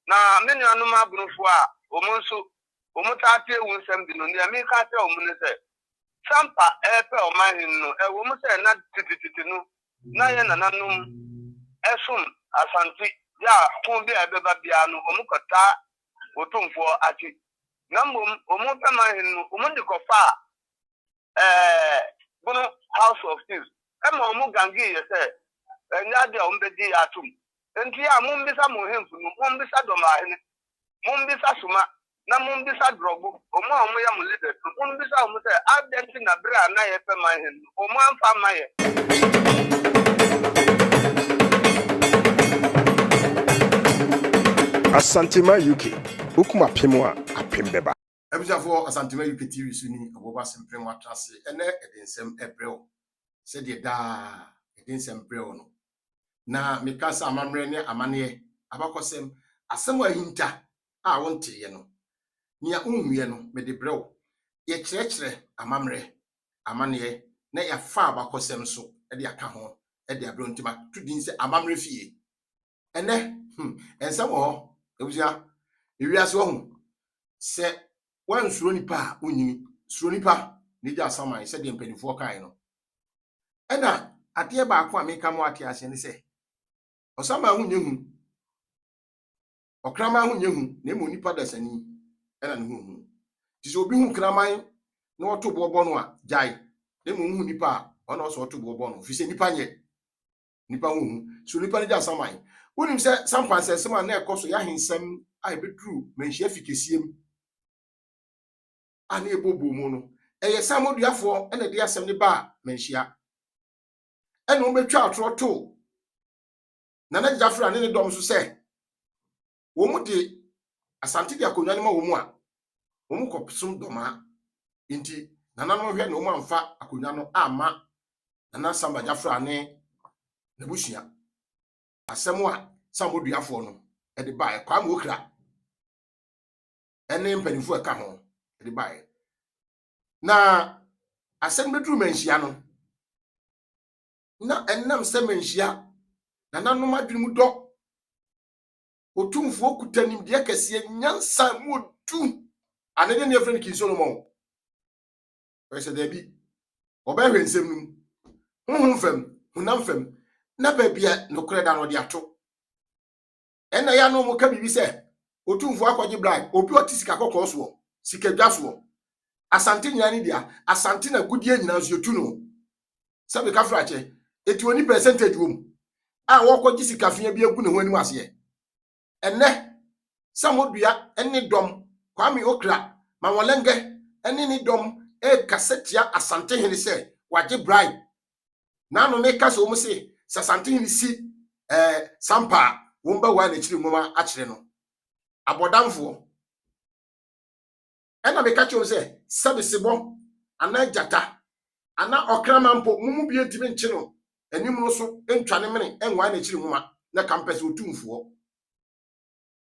na me nuanom abrofo a omonso omotate wunsam bi no ne me ka se omune se sampa epe omahin no e wo mu se na titititi no na ye nananum esum asanti ya kon bi ebeba bia no omukota otumfo ati na mom omope mahin no omundi kofa bono House of Peace ema omu gangi ye se enya de ombedi atum enti ya mumbisa mohemfu no mumbisa domahene mumbisa suma na mumbisa drogo omu ya mu leader mumbisa omu se adenti na bra na ye pe mahin omu amfa maye Asantima UK ukuma pemwa apembeba Ebujafo Asantima UK TV suni aboba sempem atrase ene edensem ebreo se de da edensem breo no na mikasa amamre ne amane abakosem asem ahinta a wonte ye no nia unhue no me de breo ye kyerɛkyerɛ amamre amane na ya fa abakosem so e de aka ho e de abro ntima tudin se amamre fie ene ensem ho ebuja ewiase ho se wan suro nipa onyi suro nipa ne ja saman se de mpanifo kan no ena ade ba akwa meka mo ate ase ne se osama hu nyehu okrama hu nyehu na emo nipa dasani ena ne hu ti obi hu kraman na oto bobo no a jai na emo hu nipa ona so oto bobo no fi se nipa nye nipa hu so nipa ne ja saman unim se sampan se sema na ekoso ya hensem ai bedru menhia fikesiem ani ebobo mu no eye samoduafo ena de asem ne ba menhia ena ometwa atroto na Jafra ne dom so se wo mu de asante de akonwa ne ma wo mu a wo mu kopsum doma nti nana no hwe ne wo mu amfa akonwa no ama nana Samba Jafra ne busua asem a samoduafo no e de ba e kwa mo okra ene mpanifo aka ho e de ba e na asem bedru manhia no na enam se manhia nananom adwene mu dɔ otumfo kutanim de akese nyansa mu otu anede ne friend King Solomon wese da bi obehwe nsem num honhom fam hunam fam na ba bia nokore da no de ato ena ya no mu ka bibi se otumfo akɔgye bride obi otisika kokɔ so sika dwaso asante nyane dia asante na gudie nyina so yotu no sabe ka frache eti oni percentage wom a wokɔgye sika fia bi agu ne ho anim ase enne samodua enne dom Kwame Okra Mawolenge enne ni dom e kasetia asante hene se wagye bride na no me kasa omu se sasante hene si sampa womba wa na chiri moma akyere no abodamfo ena me kache o se sabesebo ana jata ana okramampo mumu bi entime nche no anim no so entwane mene enwa na chiri moma na campus otumfo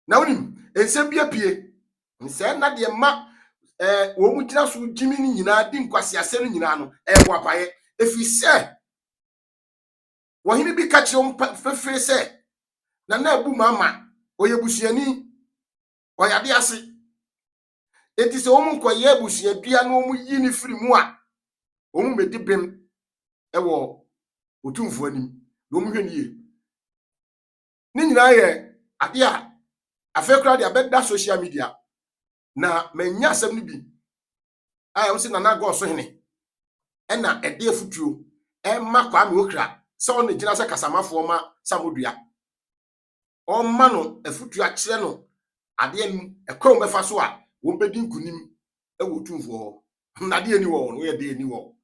na unim ensem bia pie nse na de ma wo mu gina so gimi ni nyina di nkwase ase no nyina no wapaye efise wo hini bi kache o fefe se na abu mama oyebusuani oyade ase enti se wo mu nkoye abusua bia no mu yi ni firi mu a wo mu medi bem ewo otumfo anim wo mu hwe niye ni nyina ye ade a afekra de abeda social media na manya asem ni bi ayo se nana go so hene ena ede afutuo emma Kwame Okra se on gina se kasamafo ma samodua o ma no afutuo akire no ade anu ekwa mefa so a wo bedi nkunim ewo otumfo na de ani wo no ye de ani wo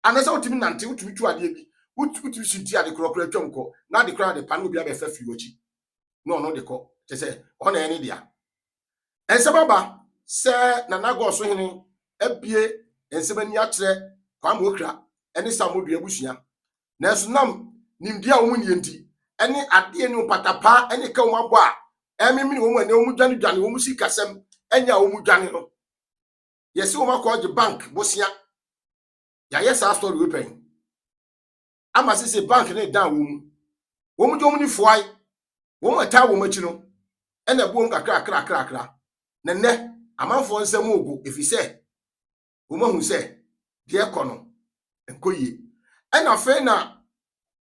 anase otimi nante otimi tu ade bi utimi sunti ade krokro atwam ko na de kra de pa no bi abefa fi ochi no de ko se ona eni dia ensebaba se nana go so hene abie ensebani akire Kwame Okra eni samodua busua na sunam nimdia wo mu nienti eni ade eni patapa eni ka wo abo a emimi wo mu ene wo mu dwane wo mu sikasem enya wo mu dwane no yesi wo makọ bank bosia ya yesa story we pen ama se bank ne dan wo mu jo mu ni fuai wo mu ta wo machi no ena buom kakra na ne amanfo nsem ogu efise wo mahu se de ekono enkoyie ena fe na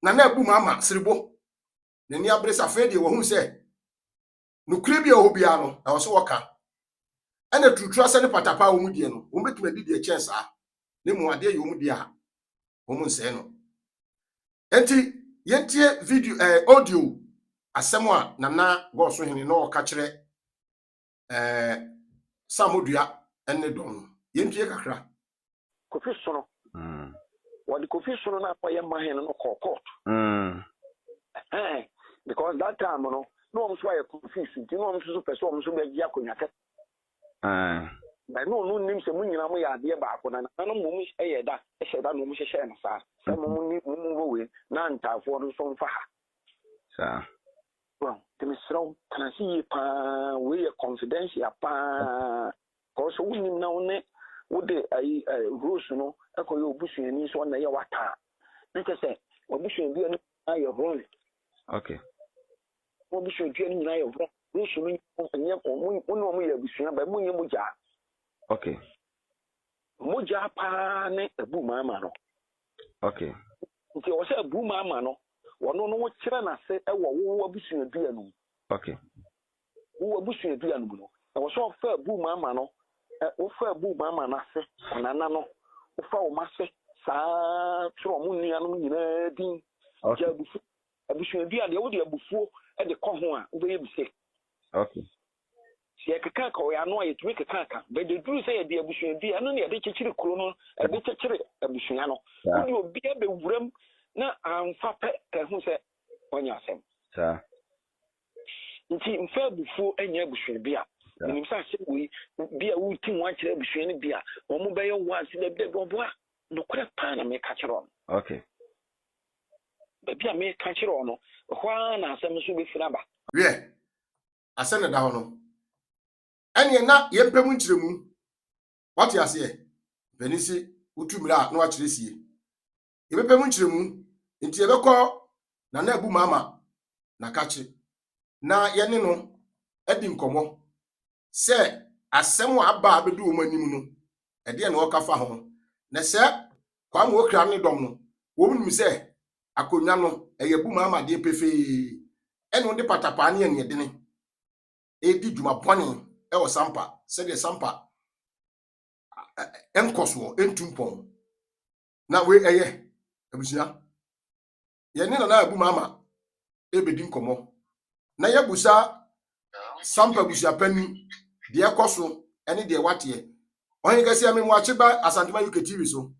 abu mama siribo na ni abresa fe de wo hu se no kure bia ho bia no e wo so woka ena tutura se ne patapa wo mu die no wo metuma di de chensa ne mu ade ye wo mu die a wo mu nse no enti yentie video audio asɛm a nana go so hene no ka kire samodua ene don yentie kakra Kofi Sono wadi Kofi Sono na pa yema hen no court because that time no I'm so confused no I'm so person I'm so be gia konya ke na no nim se munyina mo ya ade ba ko na no mo eye da no mo hye na sa se mo ni mo we na ntafo no so mfa ha sa well temisro kana si pa we confidential pa ko so unim na one wode ai rules no ekoye obusuani so na ye wata nte se obusuani bi ani aye wrong okay obusuani bi ani aye wrong rules no nye ko mo ye obusuani ba mo ye moja okay moja pa ne ebu mama no okay nti o se ebu mama no wono no wo kire na se ewo wo obusuani bi anu okay wo obusuani bi anu no e wo so fa ebu mama no ofa bu mama na se onana no ofa o mase saa tro mu nia no nyina din ja bufu abusu bi ade wo de abufuo de kɔ ho a wo be yebise okay si ekeka ka o ya no ayetumi keka ka be de duru se ye de abusu bi anu ne de kyekire kuro no de kyekire abusu ya no wo de obi be wuram na amfa pe ka hu se onya asem sa nti mfa abufuo anya abusu bi a nim sa se we bia wo ti wan kire abusuani bia wo mo be ye wa se de bobo a no kure pa na me ka kire on okay be bia me ka kire on no ho na asem so be fira ba we asene da ho no ene na yempem nkiremu what you say benisi utumira na wa kire sie yempem nkiremu nti yebekọ na abu mama na ka kire na ye ne no edi nkomo se asem aba abedu wo manim no ede na woka fa ho na se kwa mo okra ne dom no wo nim se akonya no eyebu mama de pefe ene onde patapa ne ene de ne edi djuma boni e wo sampa se de sampa enkoso entumpon na we eye abusia ye ne na abu mama ebedi nkomo na ye busa sampa busia pani de ekoso ene de watie onye gasi ame mu acheba Asantuma UK TV so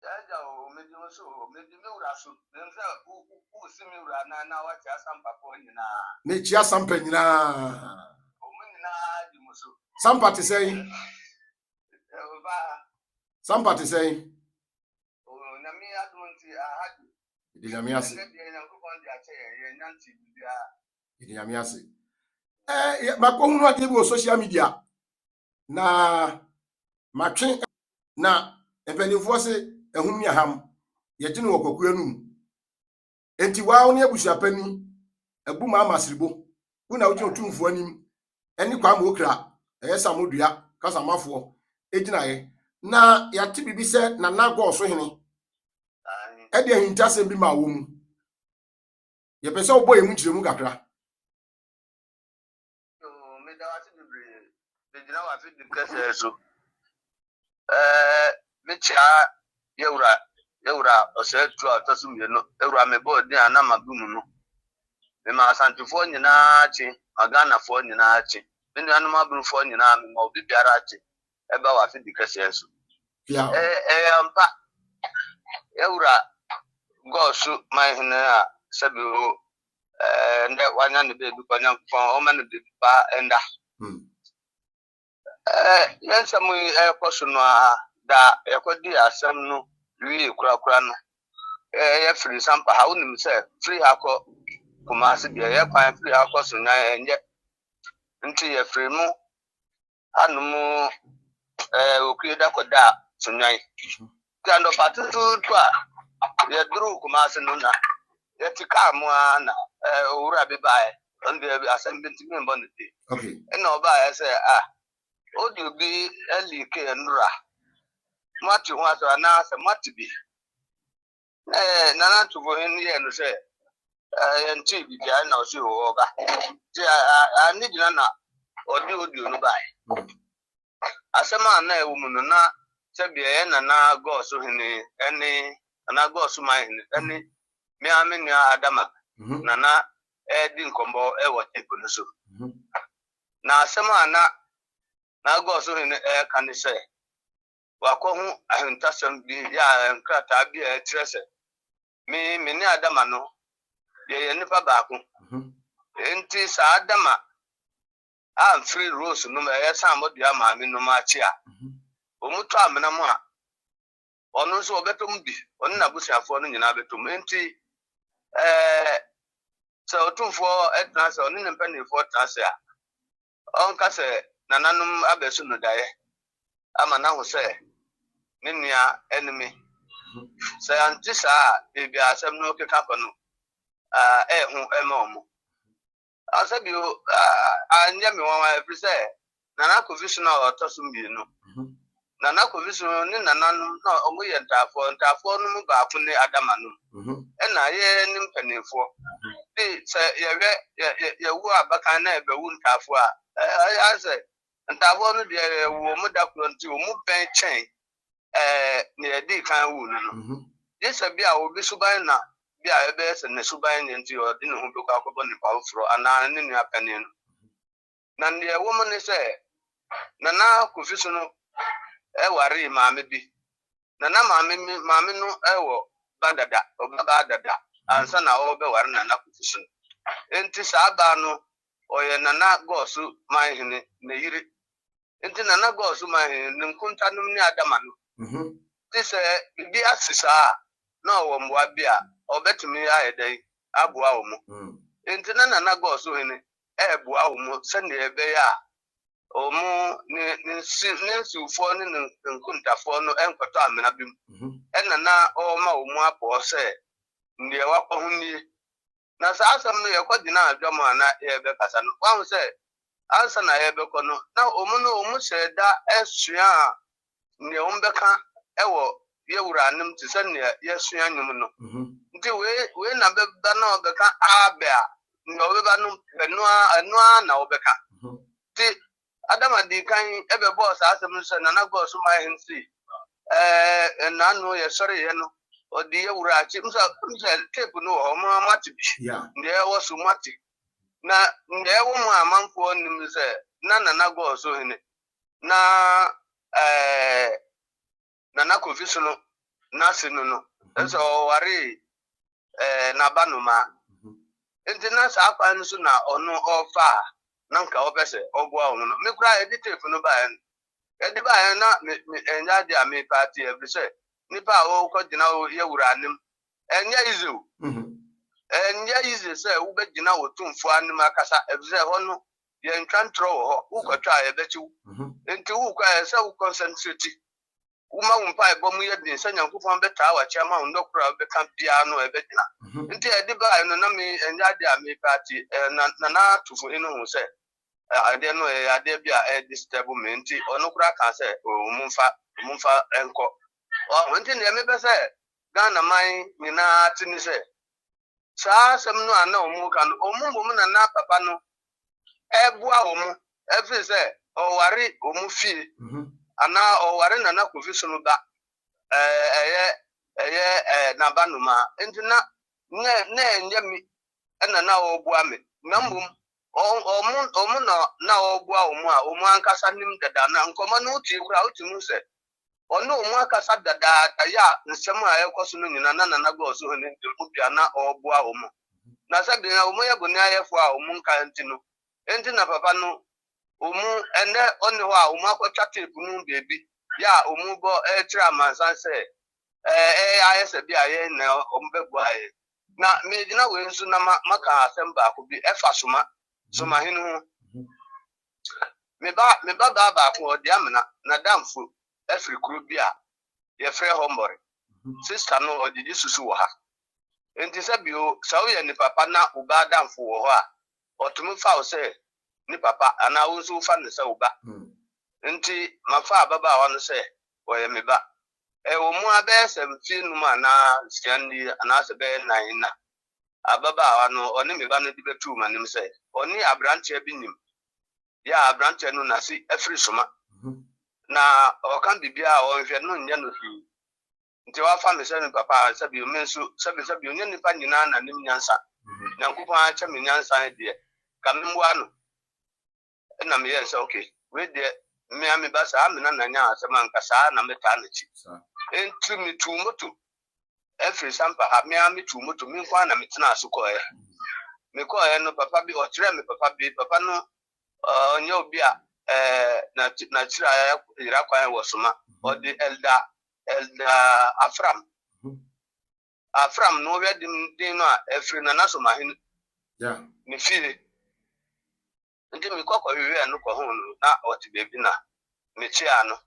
ja o medimo so medime ura so nza u simi ura na wa cha sampa po nyina ne chia sampa nyina o mu nyina di muso sampa te sei ba sampa te sei o na mi adunti ahadu de nyamiase de na ko kon di ache ye nyanti bia de nyamiase makohunu ade bi o social media na matwe na empanifo se ehum ya ham ye gine wokoku anum enti waawo ne abusia pani abu mama siribo una wo otumfo anim eni kwa ma okra samodua kasamafo egina ye na yate bibi se na nago so hene ede ahinta sem bi ma wo mu ye pese obo ye mu kiremu kakra Bejina wa fi dikese so mecha yewura osetu atosu mieno ewura mebo di ana mabumu no me ma Asantufo nyina chi magana fo nyina chi binu anu mabunu fo nyina me ma obi biara chi eba wa fi dikese so ampa yewura gosu mai hina a sebi o nde wanya ne be bi kwanya fo o ma ne be ba enda yensa mu ekoso no da ekodi asem no wi kura no ye free sampa ha unim se free akọ Kumasi bia ye kwan free akọ so nya enye nti ye free mu anumu okrida koda so nya kando patutu to a ye duru Kumasi no na ye tika mu na owura bi bae on the assembly to me on the day. Okay. And no, I say, would you be early Kendra? What you want to announce and what to be? Nana to go in here and say, and TV, I know she will go. I need Nana or do no buy. As a man, a woman, not Sabia and I go so any, and I go so my any, me, I mean, Adama, Nana, didn't come out ever take on the soup. Now, some are not now go so in the air can they say. Wakohu ahintasem bi ya nkrata bi a trese me ne adama no ye nipa baako enti sa adama am free rose no me yesa modua maami no ma chi a omuto amena mo a ono so obetom bi ono na busiafo no nyina betom enti so otumfo etna se ono ne mpanifo trase a onka se nananum abesu no daye ama na ho se Ninia enemy. Say antisa baby asem no keka kono hu emomo. Asabi anya me wan every say nana confusion o tosum bi no. Nana confusion ni nananu na omo ye ntafo no mu ba ku ne adama no. E na ye nim panefo. Di say ye wu abaka na ebe wu ntafo a I say ntafo no de wo mu da kronti wo mu pen chen near D can wound. Yes, a beer will be subina, be a best and a subine into your dinner who look out upon the power for an in your opinion. None the woman is a Nana confusional, worry, mammy be. Nana mammy no ewo, badada, or badada, and son are over one and acquisition. Enti Sabano or a Nana gosu, my in Enti Nana gosu, my Nunkuntanum near Damano. This be assisa no one wabia or bet me a day abuaumo. Intina na go so in ebuaumo send a bear or more ninsu for Kunta for no enquata menabim. And na all my poor say near Wapahuni. Nasasam no Yakodina Jamana Ebecasan. One say, answer na Ebecono. Now Omono almost said that Esria. Ni ombeka ewo ye wuranim ti se ne yesu anyum no nti we na beba na obeka abia ni obeba no anu na obeka ti adama di kan ebe boss asem so na go so my hinsi na no ye sori ye no odi ye wura chi msa tape no o ma mati bi ndi e wo so mati na ndi e wo mu amanfo nim se na go so hene na Nana confusion na sinu no so wari na banuma entina sa akwa nso na ono ofa na nka obese ogwa onu no me kura edit no ba en na enya dia me party every say nipa o ko gina o ye wura anim enya izu enya izu say wo be gina wo tumfo anim akasa every say hono ye ntwantro ho wo kwatwa ye bechi enti wo kwa say wo concentrate Uma umpa ebomu ye din sanya nkufon beta wa chama ndokura be kan bia no ebedina nti ediba no na me enya dia me party na tufu inu hu se ade no ade bia disturb me nti onokura kan se mumfa enko nti ne me be se Ghana man nyina tini se saa sem no ana omu kan omu na papa no ebua omu every se o wari omu fi ana oware na confusion ba na banuma entina na nyami na obua me na mbum omu na obua omu ankasa nim dada na nkoma no ti kura otimu se ono omu akasa dada ya nsem a ekoso no nyina na go so ne ndubia na obua omu na sabi na omu ya buni ayefo a omu nka ntino entina papa no omu ene oni ho a omu akwacha tape nu bebi ya omu bo etra mansan se ayese bi aye na omu bebu aye na me dina we nsu na maka asemba ko bi efa soma hinu me ba ko odi amna na damfo efri kru bi a ye frɛ hombore sister no odidi susu wo ha enti se bi o sa wo ye ni papa na uba damfo wo ho a otumu fa say ni papa ana wo so fa ne say wo ba nti mafa baba wa no say oye me ba wo mu abe sem fi nu ma na siandi ana se be nan na ababa wa no oni me ba no di betu ma nim say oni abranche bi nim ya abranche no na si afri soma na o kan bibia o hwe no nya no fi nti wa fa me say ni papa sabi o mensu sabi o nya nipa nyina na nim nyansa nyankopon a cha me nyansa de kamemwa no na me yes okay we de me ami ba sa me na nya asema nka sa na meta na chi enti mi tu moto every sampa ha me ami tu moto mi kwa na metena asukọ e me ko e no papa bi o kire me papa no onye obi a na chira ya ira kwa wo soma o di elda afram no we din no a every na nasoma hin me fire nti mi kokọ wiwe no ko ho no na o ti bebi na me chi ano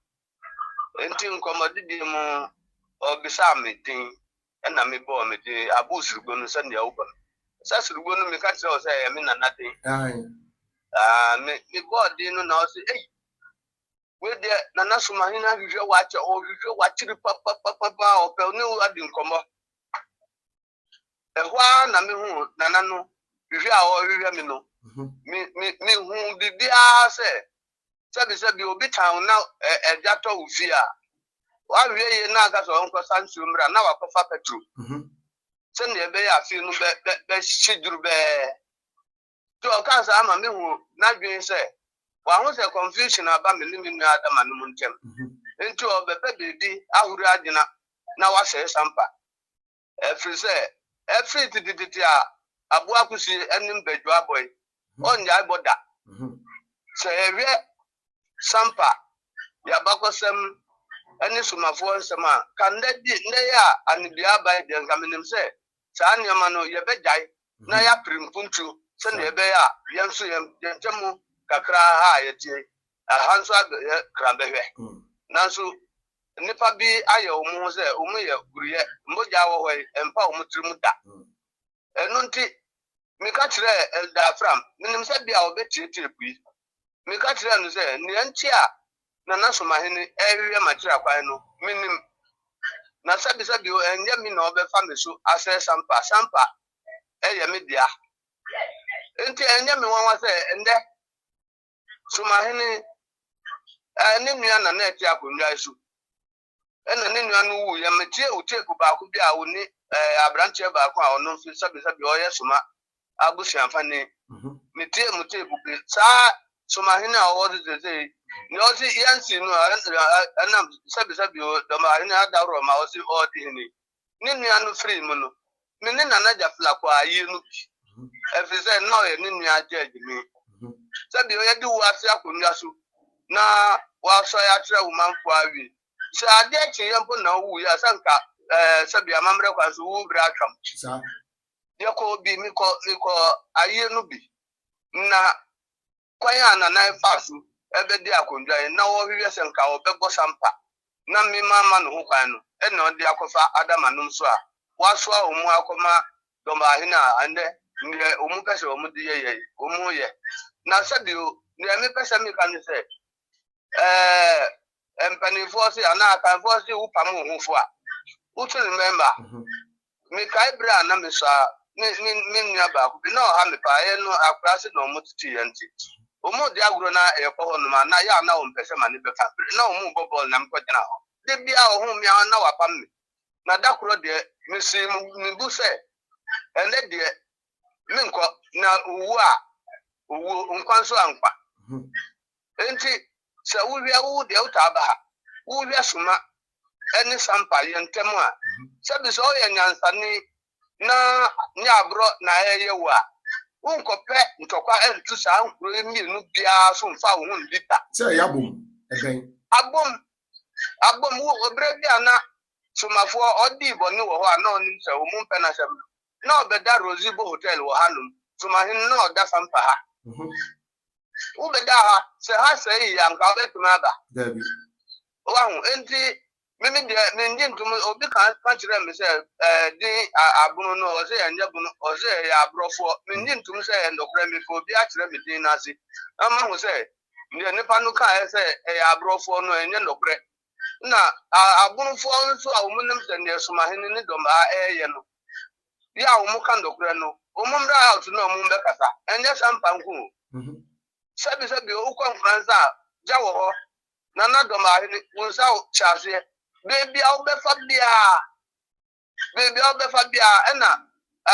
nti nkomodidi mu obisa me din na me bo me din abusurugbo no sande awuba sasurugbo no me ka tire o say me na nadin me bo din no na o say we de na nasoma hin na hwehwe wache o hwehwe wachiri papa o pe ni adi nkomo ehwa na me hu nana no hwehwe a o hwehwe me no me hu bibia se sabi obi town na ejato ufia wa wie ye na aka so nko sansu mra na wakofa petro se ne be ya fi no be shiduru be to kan sa ama me hu na dwen se wa hu se confusion aba me ni nu adama no ntem enti o be bebi ahuru agina na wa se sampa every se every tititi a abu akusi enim bedwa boy onja boda se ewe sampa ya bakosem ani sumafo nsema kan de ya anibia bai de ngamenem se saa nyama no ye bejai na ya primpuntu se ne be ya yenso yentemu kakra ha yetie ahanso krabehwe nanso nipa bi aye omu se omu ye guruye mboja wo hoi empa omu trimu da enu nti mika kire elda fram minim se bia obetietie pui mika kire no se ne nti a na nasoma hene ewiwe matira kwan no minim na sabi o enye mi na obefa meso ase sampa eye media enti enye mi wanwa se ende soma hene ne nua na na eti akonnwa isu ena ne nua no wu ya metie uteku ba ko bia wo ni abranche ba ko a ono fi sabi o ye soma abusuanfa ne metie muteku bi sa soma hene a wo de ni ozi yansi no anam sabi o do ma hene adaro ma ozi odi ni nua no free mu no me ne nana jafla kwa ayi no efize no ye ni nua judge mi sabi o ye di wase akonnwa so na wa so ya kire womanfo awi se ade echi yempo na wu ya sanka sabi amamre kwa so wu bra twam sa ye ko bi mi ko ayi no bi na kwanya na na fasu ebe di akondwa na wo hwehwe senka wo bebo sampa na mi mama no ho kwan no e na odi akofa adama no so a waso a omu akoma do ma hina ande ne omu pese omu di ye omu ye na sabi o ne me pese mi kan se empanifo se ana kan fo se wo pam ho fo a wo to remember mi kai bra na me sa mi nya ba ko bi no ha me pa ye no akra se no mutiti yanti omo de agro na ekọ no ma na ya na o mpese ma ne be fa na omo bobol na mko jina ho de bia o hu mi na wapam me na dakro de mi si mi bu se ene de mi nko na owu nkwanso ankwa enti se wo wi awu de utaba ha wo wi suma eni sampa yentem a se bi so ye nyansa ni na nyabro na eye wa unkope ntokwa entu sa nkuro emienu bia so mfa wo hun lita se ya bom egen abom wo obre bia na sumafo odi boni wo ho ana oni se wo mumpe na se na obeda Rozibo hotel wo hanum sumahin na oda sampa ha ubeda ha se ha se ya nka obetuma ba dabi wa hu enti Mimi de menji ntum obi kan kire me say din abunu no o say anya bunu o say ya abrofo menji ntum say ndokra me fo obi a kire me din na si ama ho say ndi nipa no ka say ya abrofo no enye ndokre na abunufo nso a omunim se ne soma hene ne dom a no ya omu kan ndokre no omumra out no omumbe kasa enye sampa nku sabi o kwa fransa jawo ho na na dom a hene unsa chase baby I'll be fabia ena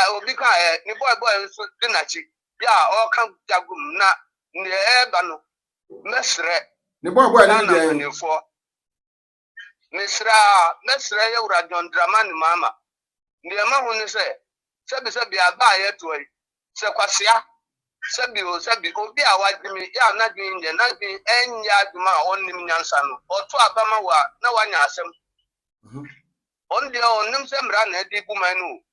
obi kan ni boy so dinachi ya o kan jagum na ne eba no mesre ni boy na ni fo mesra ya ura John Dramani mama ne ma hu ni se sabi aba ya toyi se kwasia sabi obi a wadimi ya na dwin nje na dwin enya aduma onnim nyansa no oto abama wa na wanya asem on dia onnim se mra na di bu manu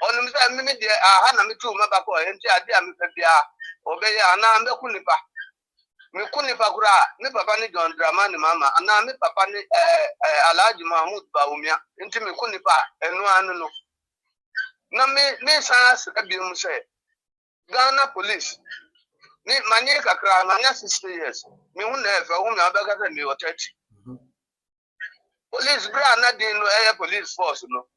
onnim se mimi de ha na mitu mabako enti ade a mefa bia obe ya na meku nipa kura ni papa ni John Dramani mama na mi papa ni Alhaji Mahmud Baumia enti meku nipa enu anu no na me san sabi mu se Ghana police ni manye kakra na nya 60 years mi hu na efe hu na abaka se mi 30 police bra na din no police force no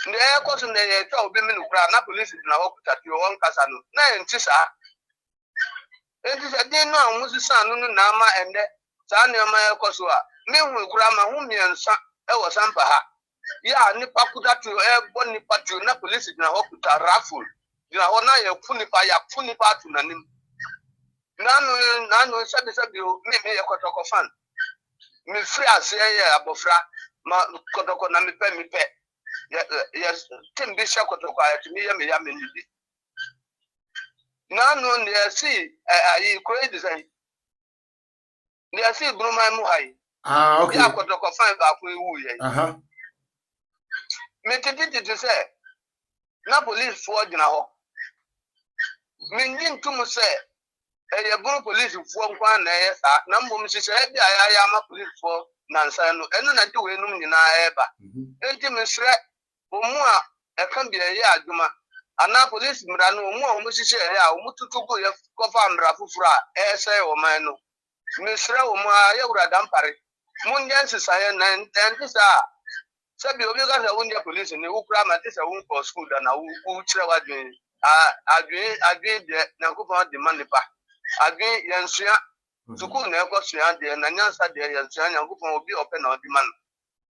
ndi course na ye twa obi mi no bra na police na ho kutati won kasa no na enti sa din no amusi san no na ama ende sa ne ma course a mi hu kura ma hu miensa wo sampa ha ya nipa kutati bo nipa tu na police na ho kuta rifle na ho na ye kunipa tu nanim nanu sabi mi ye kotoko fan mi free ase ye abofra ma kotoko na mi pe yes timbi sha kotoko ayati mi ya me nidi nanu ne si ayi koi design ne si bruma mu hai okay ya kotoko fan ba ko ewu ye mi titi se na police fo gina ho minji ntum se eye buru police fo nkwa na eye sa na mbom sise bia ya ma police fo na nsa no enu na de we num nyina eba enti misre omu a eka bia ye aduma ana police mra no omu a omu sise ya omu tutugo ye kofa mra fufura ese o man no misre omu a ye wura dampare munye nsisa ye na enti sa sabi obi ga sa wunye police ni ukura ma tisa wun ko school da na u kire wadwen adwe de na kupon de manipa adwe yensua sukuu na ekosua de na nyansa de yensua nyankupon obi ope na odi man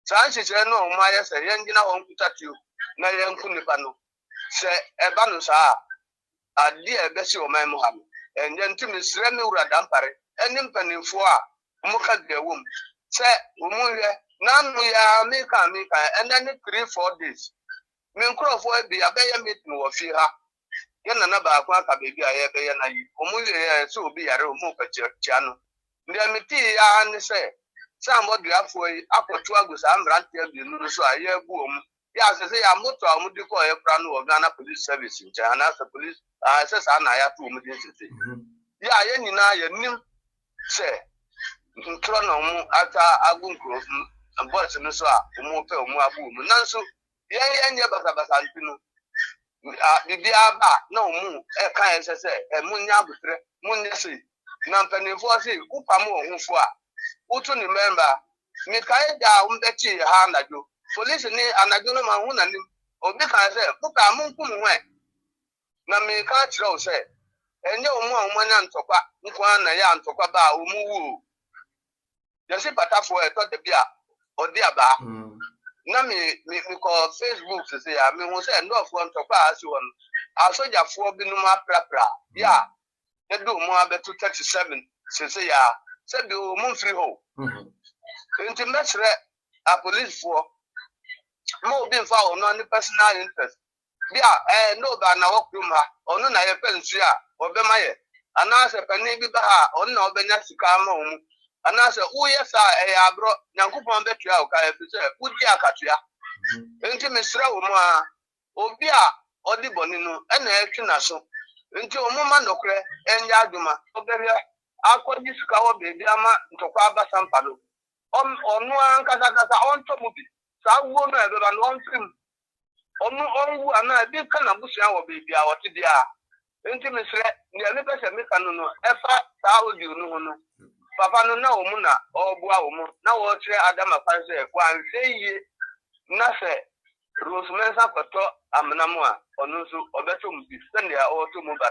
saa hyehyere no ma ye se yengina ho nkutatu na yenku nipa no se eba no saa ade ebesi o man mu ha enye ntimi sire mi wura dampare enim panimfo a muka de wom se omunhwe nanu ya mika and then 3-4 days min krofo bi abeye meeting wo fi ha yana na ba kwa ka bebi aye be yana yi omu ye so obi yare omu ka chia no ndi amiti ya ni se sambo duafo yi akotu agusa amrante bi nu so aye bu omu ya se ya moto omu di ko e pra no wo Ghana police service nche ana se police se sa na ya tu omu di sisi ya ye nyina ye nim se ntro na omu ata agunkro boss no so a omu pe omu abu omu nanso ye nye basa ntinu bibi aba na omu e kan ese munya abutre munya si na mpanifo si upamu ohunfo a utu ni member mi kai da umbechi ha anajo police ni anajo no ma hu na ni obi kan se puka mu nkum hwe na mi ka kire o se enye omu a omanya ntokwa nkwa na ya ntokwa ba omu wu yesi patafo e to de bia odi aba na mi ko Facebook se ya mi hu se ndo fo ntokwa asi won asoja fo binum aprapra ya edu mu abetu 37 se ya se bi o mu free ho nti mesre a police fo mo bi fa ono ni personal interest bia no ba na wokum ha ono na ye pensu a obema ye ana se pani bi ba ha ono na obenya sika ma omu ana se uye sa abro nyankopon betua o ka efi se udi akatua nti mesra wo mu a obi a odi boni no na etwi na so nti omu ma ndokre enya aduma obehwe akodi sika wo bebi ama ntokwa abasampa no ọnụ nkata ọntọ mubi saa wuo no ebe ba no onfim ọnụ ana bi ka na busu ya wo bebi a wote dia nti mesre ne me pese me ka no efa saa odi no ho no papa no na omu na obua omu na wo kire adama kwanse kwa nse yi na se Rosemensa kwato amnamu a ọnụ nso obeto mubi sende a oto mu ba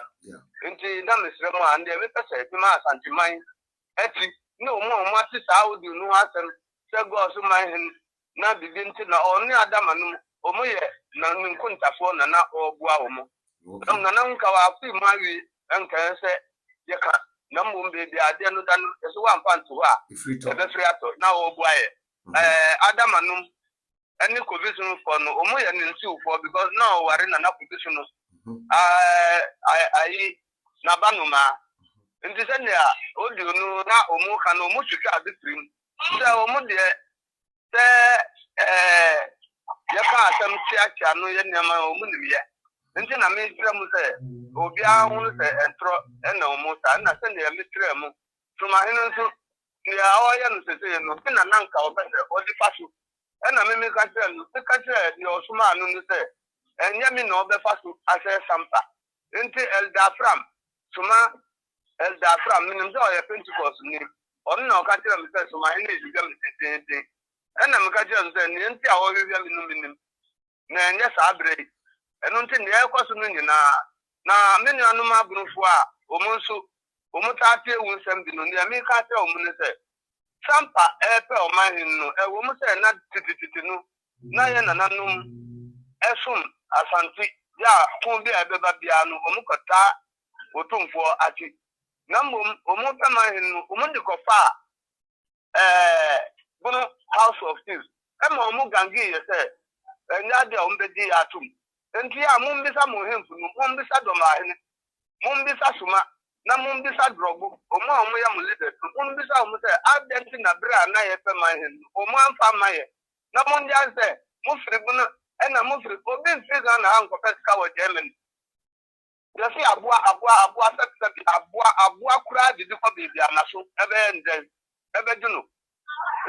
nti na mesre mo ande me pese ti ma asantiman eti na omu ati saa odi no asem se go so man na bibi nti na ọnụ adama no omu ye na nkuntafo na obua omu na nka wa afi mawi nka se ye ka na mbom bebi ade no dan so wa mpanto a ebe free ato na obua ye adama no any provision for no omu ye nti ufo because now ware na provision no ai na banuma nti se ne a odi no na omu ka no omu twitwa adetrim se omu de se ya ka asem tiacha no ye nema omu ni ye nti na me tire mu se obi ahun se entro na omu sa na se ne me tire mu tuma hinu nso ya oya no se se no na nanka obese odi fasu na me ka tire no se ka tire ni osuma anu no se enya mi na obe fasu ase sampa nti eldafram tuma eldafram minim so ya Pentecost ni onu na ka tire me se tuma hinu ejiga me tete na me ka tire no se ni nti a o hwehwe minim na enya sa abre enu nti ne ekoso no nyina na menu anu ma brufo a omunso omutate ewu nsem bi no ne me ka te omu ne se sampa epe o ma hin no ewo mu se na tititi no na ye nananum esum asanti ya kun bi ebeba bia no omukota otumfo ati na mbom omu pe ma hin no omu ndikofa bunu House of Peace ema omu gangi ye se enya de ombedi atum enti ya mumbisa muhemfu no mumbisa domahene mumbisa suma na mumbisa drogo omu ya mulide mumbisa omu se adenti na bra na ye pe mahen omu amfa maye na munja se mufri bunu ena mufri obi mfiza na anko pesika wo Germany yesi abua sebi abua kura didi ko bibi anaso ebe nde ebe dunu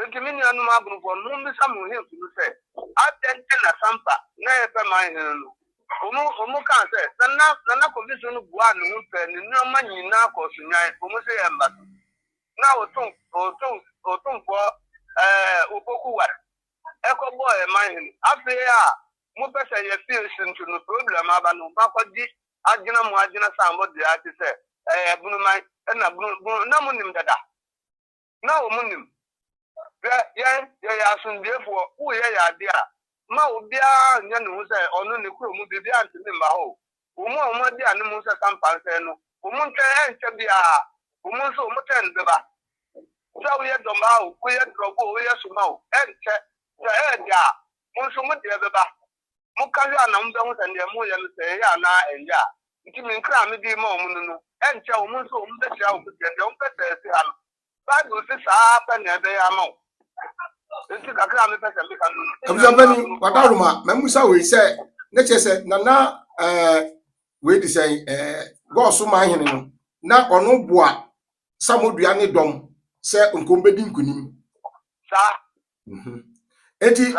enti mini anu ma bunu fo mumbisa muhemfu no se adenti na sampa na ye pe mahen no omu kan se na condition bua no mpe ni no manyina ko sunyan omu se yamba na otun fo opoku war eko boy man afi a mu pese ye feel into no problem aba no makodi agina sambo de ati se bunu man na bunu na munim dada na omunim ya sundiefo wo ye ya de a ma obia nya no se onu ne kuro mu bibia ntimi mba ho omu de anu mu se sampanse no omu nte enche bia omu so omu ten beba so we domba ho we drogo we suma ho enche se dia mu so mu de beba mu ka ya na mbe ho se ne mu ye no se ya na enja ntimi nkra me di ma omu no enche omu so omu de tia omu de omu pese se ha no ba do se sa pa ne be ya ma Abuzabani wadaruma mamusa we say na chese na we di say go so ma hene no na ono boa samodua ne dom se nkombedi nkunim sa eti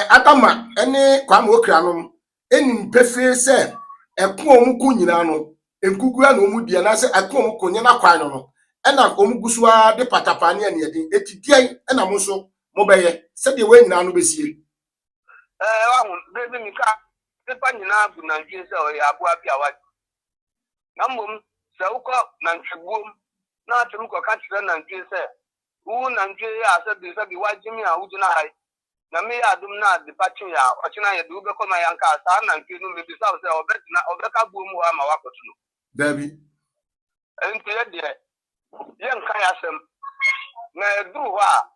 adama ene kwam okra no enim pefe se eko omuku nyina no enkugu na omudie na se eko omuku nyina kwan no ena omugusua de patapane ane edi eti dian ena mo so mobeye se de we nyina no besie wa bebe mi ka pepa nyina bu na nje se o ya abu abia wa na mum se uko na ntwebum na atruko ka kire na nje se wu na nje ya se bi wajimi a wujina hai na me ya dum na de pachi ya ochina ye du be ko ma yanka sa na nje no me bi sa se obeka bu mu ama wakotu no dabi enti ye de ye nka ya sem na eduru ha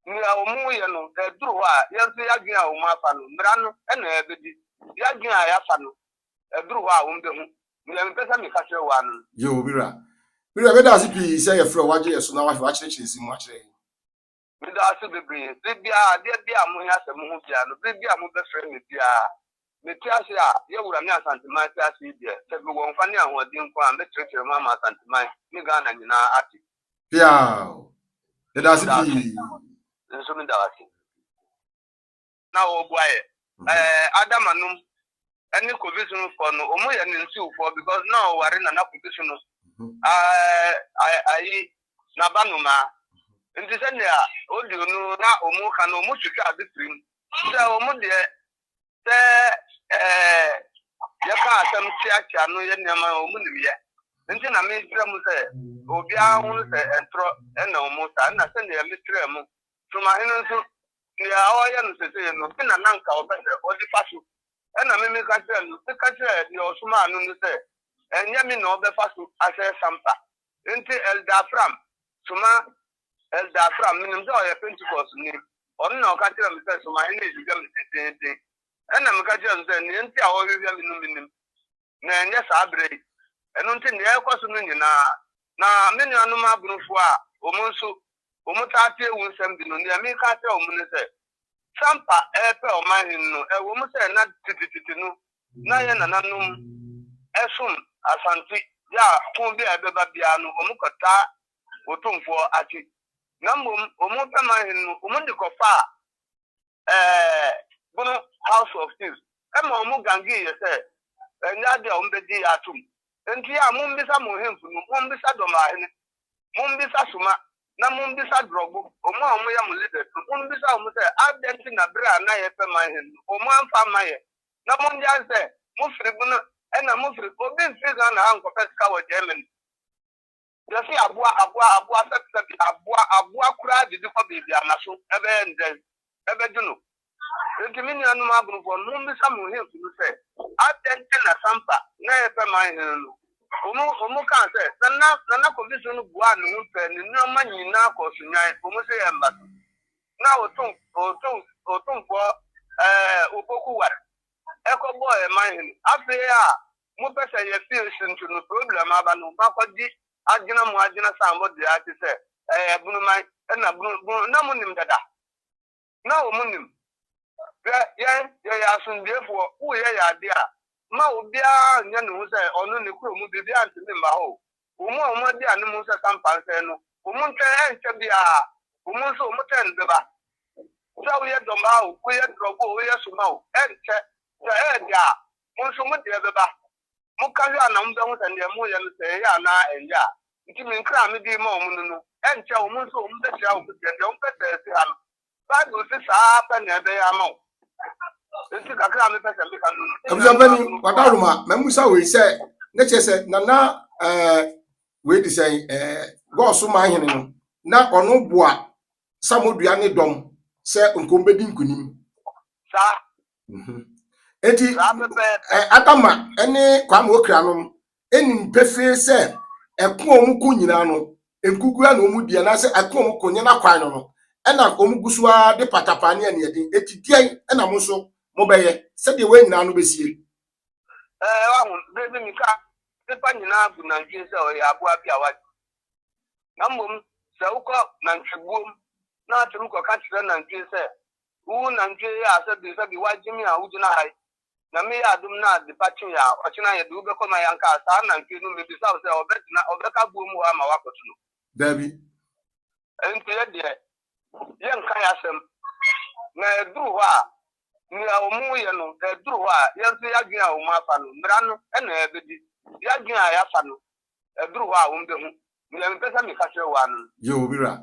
ni omu ye no eduru ha ye nso ya gin a omu afa no mra no na ebedi ya gin a ya fa no eduru ha o mbe hu ni me pesa mi ka kire wa no yo bira be da sipi say ye fro waje ye so na wa chire simu achire mi da so bebre bia mu ya se mu hu bia no bia mu be fre mi bia me tiase a ye wura mi asanteman tiase bia se bi won fa ni ahodin ko a me kire ma asanteman ni ga na nyina ati bia be da sipi nso mi da wasi na wo boaye adamanum any condition for no omo ya nsi ufo because now ware na condition no I na banuma nti se ne a odi no na omo ka no omo twitwa adetrim se omo de se ya ka asem tiatia no ye nema omo ni ye nti na me tira mu se obi ahun se entro na omo sa na se ne me tira mu tuma hinu nso ne awoya no se se no na nanka obese odi pasu na me ka tira no se ka tira ni osuma anu no se enya mi no be fasu ase sampa nti eldafram tuma eldafram minim so ya Pentecost ni on na ka tira me se tuma hinu eziga me tete na me ka tira no se ni nti awo hwehwe minim na enya sa abre enu nti ne ekoso no nyina na menu anum abrufo a omunso omutate ewu nsem bi no ne me ka tira omun se sampa epe omahin no ewo mu se na tititi no na ye nananum esum asanti ya kun bi ebeba bia no omukota otumfo ati na mbom omupe mahin no omundi kofa bunu House of Peace ema omu gangi ye se enya de ombedi atum enti ya mumbisa mohemfu no mumbisa domahene mumbisa suma na mumbisa drogo omu ya mu leader mumbisa omu se adenti na bra na ye pe mahin omu amfa maye na munja se mufri bunu ena mufri obi figa na anko pesika wo Germany yesi abua sebi abua kura didi ko bibi anaso ebe nde ebe dunu enti mini anu ma bunu fo mumbisa mohemfu no se adenti na sampa na ye pe mahin no omu kan se na condition bua no mpe ni no manyina ko sunyan omu se yamba na otum for opoku war eko boy mahin afia mu pese ye feel into no problem aba no makodi agina mu agina sambo de ati se bunu man na bunu na munim dada na omunim ya asundefo wo ye ya de a ma obia nya no se onu ne kuro mu bibia ntimi mba ho omu de anu mu se sampan se no omu nte enche bia omu so omu ten beba sa wo ye domba o ko ye drogo o ye suma o enche se dia mu so mu de beba mu ka ya na mbe hu se ne mu ye no se ya na enja nti min kra me di ma omu no enche omu so omu de tia o ko de o pese se ha no ba do se sa pa ne be ya ma o nti kakra me pese me kan no Abusabani wadaruma memusa we say ne chese nana we di say go so ma hene no na ono boa samodua ne dom se nkombedi nkunim sa eti adama ene kwam okra no enim pefe se eko omuku nyina no enkugu na omudie na se eko omuku nyina kwan no ena omugusua de patapane ene edi eti die ena mo so mo beye se de we nyina no besie wa hu de mi ka de pa nyina bu na nje se o ya abu apia wa na mbom se uko na ntwegum na atruko ka tire na nje se u na nje ya se bi wajimi a ujina hai na me ya dum na de pachi ya ochina ye du be ko ma yanka sa na nje no me bi sa se obeka bu mu ama wakotu no dabi enti ye de ye nka ya sem na eduru ha ni omu ye no eduru ha ye nso ya gyan omu afa no mra no na ebedi ya gyan ya fa no eduru ha wo mbe hu ni em pesa mi ka kire wa no yo bira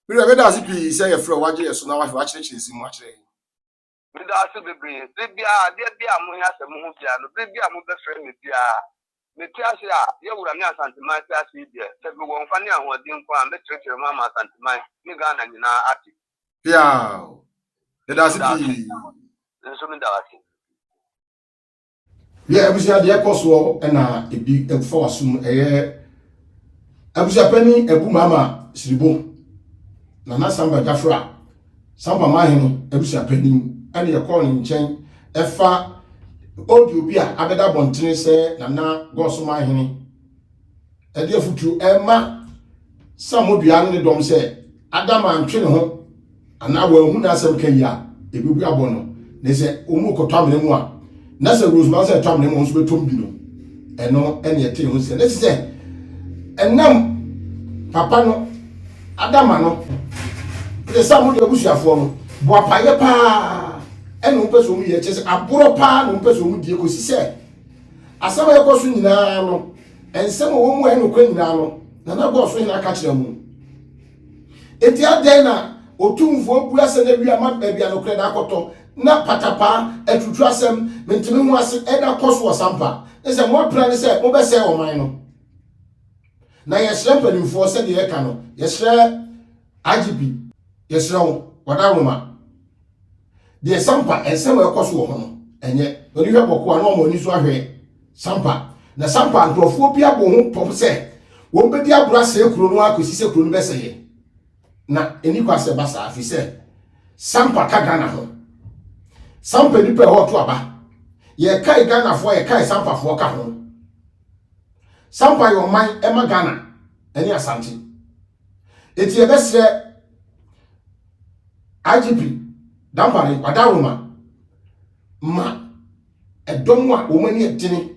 be da sipi say your friend waje yeso na wa chire si mu a chire mi da su bebre bia mu ya se mu hu bia no bia mu be friend mi bia me tiase a ye wura mi asanteman tiase bia se bi won fa ni ahodi nko a me chire ma asanteman ni ga na nyina ati pia be da sipi nso mi da wasi ye abusia de ekoso na ebi efo wasum eye abusia pani ebu mama siribo na samba jafra samba mahini abusia pani ane ye call nchen efa audio bi a abeda bontene se na goso mahini ede afutu ema samodua ne dom se adama antwe ne ho ana wa hu na asem kan ya ebibu abono ne se omu kotwamne mu a na se Rosemary se twamne mu nso betom bi no eno ene yete hu se ne se enam papa no adama no the some de abusuafo no bo apaye pa ene umpeso mu ye chese aburo pa no umpeso mu die kosi se asama ye koso nyina no ensem wo mu ene kwa nyina no na go so nyina ka kire mu eti aden na otumfo bu ase na wi ama bia no kre da akoto na patapa etutu asem mentimi hu ase eda koso wasampa ese mo plan se mo be se o man no na yesre panimfo se de ye ka no yesre IGP yesre wo wada roma de sampa ensem ekoso wo ho enye oni hwe boko na mo ni so ahwe sampa na sampa nkrofo bia bo ho pop se wo be di abura se ekuro no akosi se ekuro no be se ye na eni kwase basa afi se sampa ka Ghana ho sampa ni pe ho to aba ye kai Ghana fo ye kai sampa fo ka ho sampa yo man e ma Ghana eni asante eti e besre IGP dampare wadaroma ma edom a wo mani etini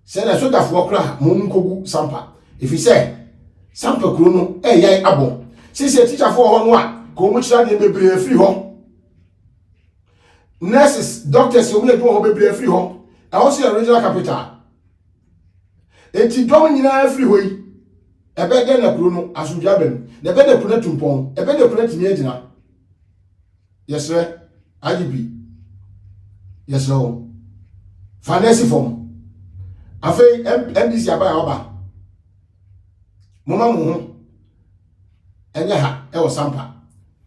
se na so da fo kra mo nkogu sampa ifi se sampa kuro no e yai abo sisi teacher fo ho no a ko mu kira de bebre free ho nurses doctors yo mu do ho bebre free ho e ho se regional capital enti dom nyina free ho yi ebe de na kuro no asudwa bem na ebe de kuro tumpon ebe de kuro timi agina yesre IGP yesre o finance form afei MDC aba oba mama mu enye ha e wo sampa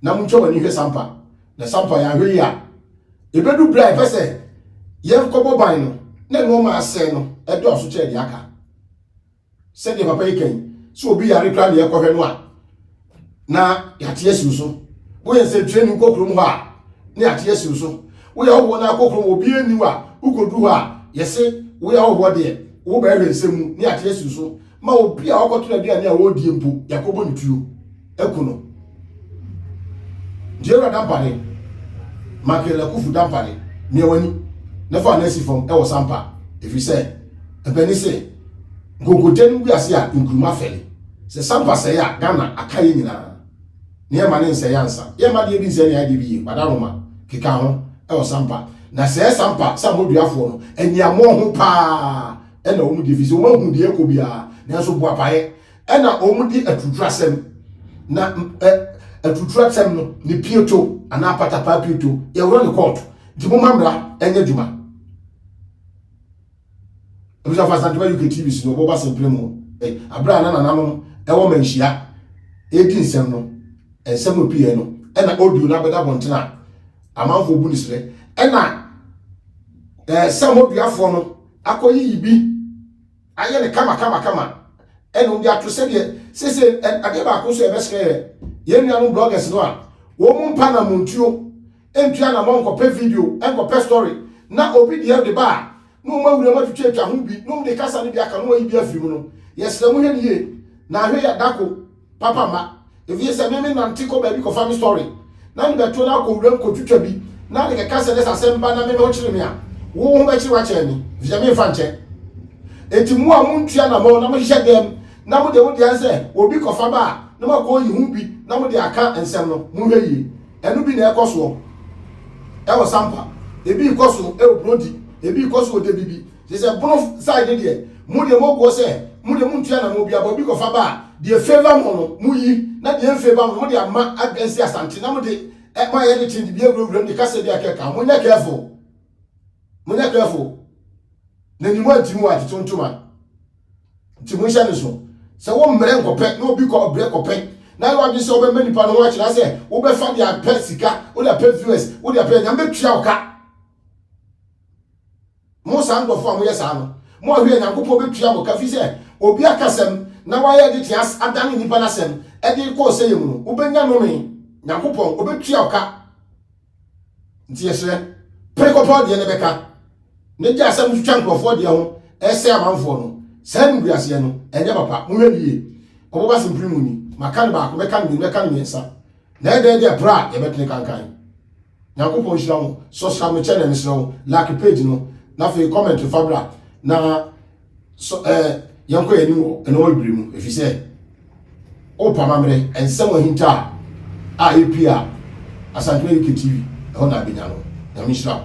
na mu choba ni hwe sampa na sampa ya hwe ya ebedu bra pese ye kobo ban no na no ma ase no e do so che di aka se de papa iken so obi ya rekra ne ekohwe no a na ya tie si so wo ye se training kokrum ha na ya tie si so wo ya wo na kokrum obi eni wa ukodu ha ye se wo ya wo de wo ba hwe nsemu na ya tie si so ma obi a okoto na bia na ya wo die mpo yakobo ntuo ekuno jera dampare makela kufu dampare ne wani na fa na sifom e wo sampa if you say ebeni say gogoten bi ase a nkruma fele se sampa say a Ghana akaye nyina ne ma ne nse yansa ye ma de bi nse ne ade bi badaroma keka ho e wo sampa na se sampa sa moduafo no eniamo ho pa e na omu divisi o hu de ekobia na so bo apaye e na omu di atutrasem na atutrasem no ni pieto ana patapa pieto ye woro ni court di mo mamra enye djuma ebusa fa santima UK TV si no bo ba simple mo abra na nanom e wo manhia nsem no ensem opie no e na audio na beda bontena amanfo bunisre e na samoduafo no akoyi yibi aye ne kama eno ndi atose de sese ade ba ko so e beske ye nuanu bloggers no a wo mu mpa na montuo entua na monko pe video enko pe story na obi de ba no ma wure ma twetwa atwa ho bi no de kasa ne bi aka no yi bi afiri mu no yesra mu hwe nie na hwe ya dako papa ma evi se me na ntiko ba bi ko family story na ni beto na ko wure ko twetwa bi na de kasa de sasemba na me ho kire me a wo ho ba kire wa kire ni via me fa nche enti mu a mu ntua na mo na mo hye dem na mo de wo de anse obi ko fa ba na ma ko yi hu bi na mo de aka ensem no mu hwe yi enu bi na ekoso e wo sampa ebi ikoso e obrodi ebi ikoso de bibi se bono side de mu de mo go se mu de mu ntua na mo bi abobi ko fa ba de favor mo no mu yi na de favor mo de ama against asante na mo de e ma ye de tin bi ewuram de kase de akeka mo nya careful na ni mo antimu ati tontoma ntimu hya ne so se wo mmere nkopɛ na obi ko obre kopɛ na yo abi se wo be manipa no wa kira se wo be fa dia pɛ sika wo dia pɛ viewers wo dia pɛ nyame tua oka mo san do fo mo yesa no mo ahwe nyankopɔ be tua oka fi se obi akasem na wa ye de tias adane nipa na sem e de ko se yemu no wo be nya no me nyankopɔ obe tua oka nti yesre prekopɔ de ne beka ne gya asem twetwa nkrofo de ho ese amanfo no sen nguase no enye papa mo hwie obo ba simpri mu ni maka ne ba ko beka ne mensa na de pra ye betne kankan nyankopɔ hira mo social media channel ne sro like page no na fe comment fabra na so yanko yeni mo eno ibiri mu efise o pama mere ensem ohinta APA Asante UK TV ɛhɔ na abenya no nyamishra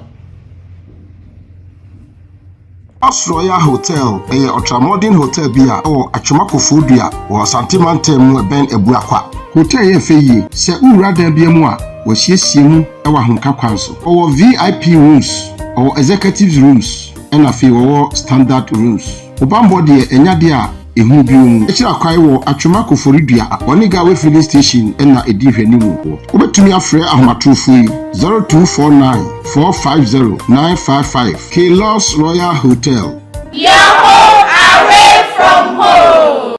Royal Hotel ɛyɛ ultramodern hotel bi a ɛwɔ Atwomako Dua wɔ Asante Mantam mu ɛbɛn Ebuakwa. Hotel yɛ fɛ yie sɛ wura dan bi mu a wɔhyiahyia mu ɛwɔ ahonka kwan so. Ɔwɔ VIP rooms, ɔwɔ executive rooms, ɛna afei wɔwɔ standard rooms. Obambo deɛ ɛnya deɛ a ehu bi mu. Ekyira kwae wɔ Atwomako Dua a ɔne Gawe filling station ɛna edi hwanimu. Wobɛtumi afrɛ ahomatorofo yi 0249 450 955 Kalos Royal Hotel. Your home away from home.